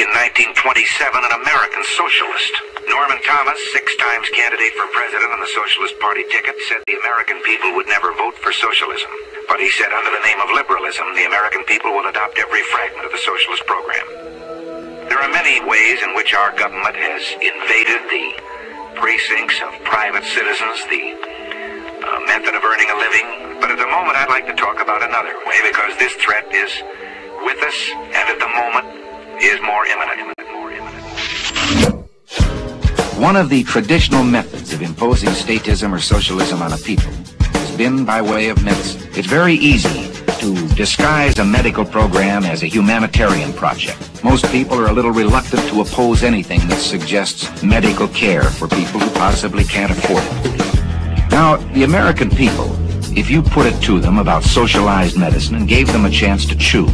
In 1927, an American socialist, Norman Thomas, 6 times candidate for president on the Socialist Party ticket, said the American people would never vote for socialism. But he said under the name of liberalism, the American people will adopt every fragment of the socialist program. There are many ways in which our government has invaded the precincts of private citizens, the method of earning a living. But at the moment, I'd like to talk about another way, because this threat is with us, and at the moment is more imminent. One of the traditional methods of imposing statism or socialism on a people has been by way of medicine. It's very easy to disguise a medical program as a humanitarian project. Most people are a little reluctant to oppose anything that suggests medical care for people who possibly can't afford it. Now, the American people, if you put it to them about socialized medicine and gave them a chance to choose,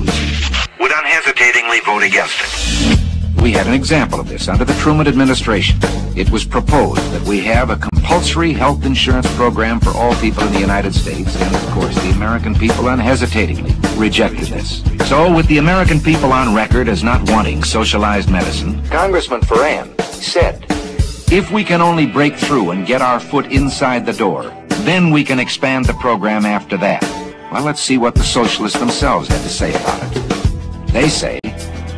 would unhesitatingly vote against it. We had an example of this under the Truman administration. It was proposed that we have a compulsory health insurance program for all people in the United States, and of course the American people unhesitatingly rejected this. So with the American people on record as not wanting socialized medicine, Congressman Ferran said, if we can only break through and get our foot inside the door, then we can expand the program after that. Well, let's see what the socialists themselves had to say about it. They say,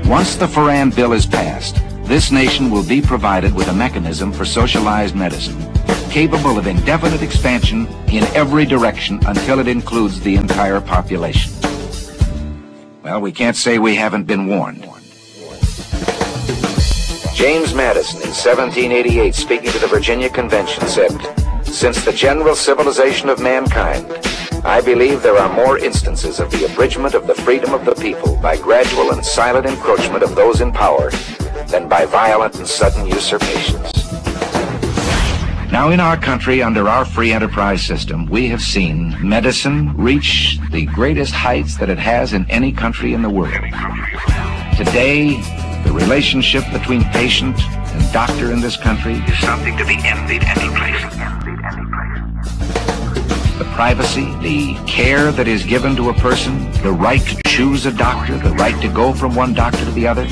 once the Ferran bill is passed, this nation will be provided with a mechanism for socialized medicine capable of indefinite expansion in every direction until it includes the entire population. Well, we can't say we haven't been warned. James Madison, in 1788, speaking to the Virginia Convention, said, since the general civilization of mankind, I believe there are more instances of the abridgment of the freedom of the people by gradual and silent encroachment of those in power than by violent and sudden usurpations. Now in our country, under our free enterprise system, we have seen medicine reach the greatest heights that it has in any country in the world. Today, the relationship between patient and doctor in this country is something to be envied any place. The privacy, the care that is given to a person, the right to choose a doctor, the right to go from one doctor to the other.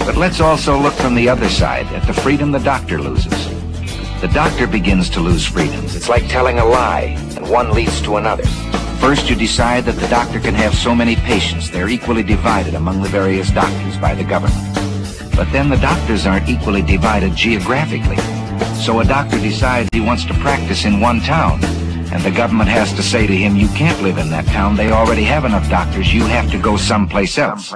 But let's also look from the other side at the freedom the doctor loses. The doctor begins to lose freedoms. It's like telling a lie, and one leads to another. First, you decide that the doctor can have so many patients. They're equally divided among the various doctors by the government. But then the doctors aren't equally divided geographically. So a doctor decides he wants to practice in one town, and the government has to say to him, you can't live in that town. They already have enough doctors. You have to go someplace else.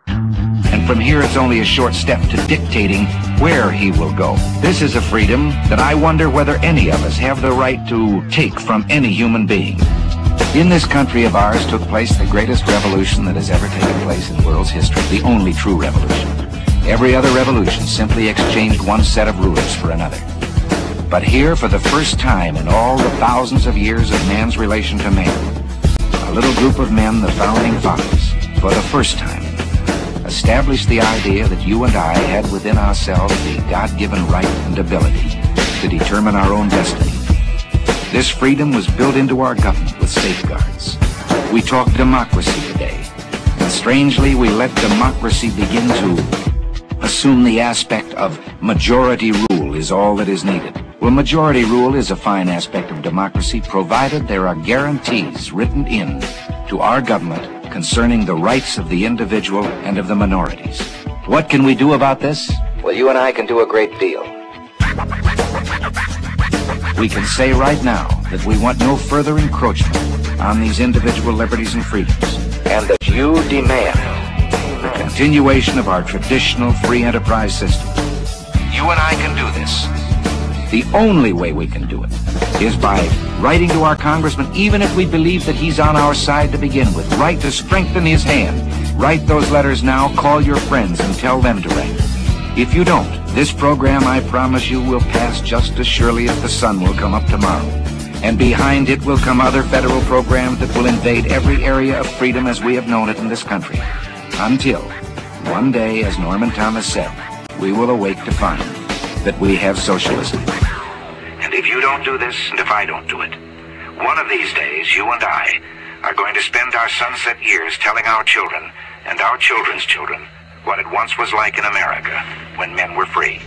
And from here, it's only a short step to dictating where he will go. This is a freedom that I wonder whether any of us have the right to take from any human being. In this country of ours took place the greatest revolution that has ever taken place in the world's history, the only true revolution. Every other revolution simply exchanged one set of rulers for another. But here, for the first time in all the thousands of years of man's relation to man, a little group of men, the founding fathers, for the first time, established the idea that you and I had within ourselves the God-given right and ability to determine our own destiny. This freedom was built into our government with safeguards. We talk democracy today, and strangely, we let democracy begin to assume the aspect of majority rule is all that is needed. Well, majority rule is a fine aspect of democracy, provided there are guarantees written in to our government concerning the rights of the individual and of the minorities. What can we do about this? Well, you and I can do a great deal. We can say right now that we want no further encroachment on these individual liberties and freedoms, and that you demand the continuation of our traditional free enterprise system. You and I can do this. The only way we can do it is by writing to our congressman, even if we believe that he's on our side to begin with. Write to strengthen his hand. Write those letters now, call your friends and tell them to write. If you don't, this program, I promise you, will pass just as surely as the sun will come up tomorrow. And behind it will come other federal programs that will invade every area of freedom as we have known it in this country. Until, one day, as Norman Thomas said, we will awake to find that we have socialism. And if you don't do this, and if I don't do it, one of these days, you and I are going to spend our sunset years telling our children and our children's children what it once was like in America when men were free.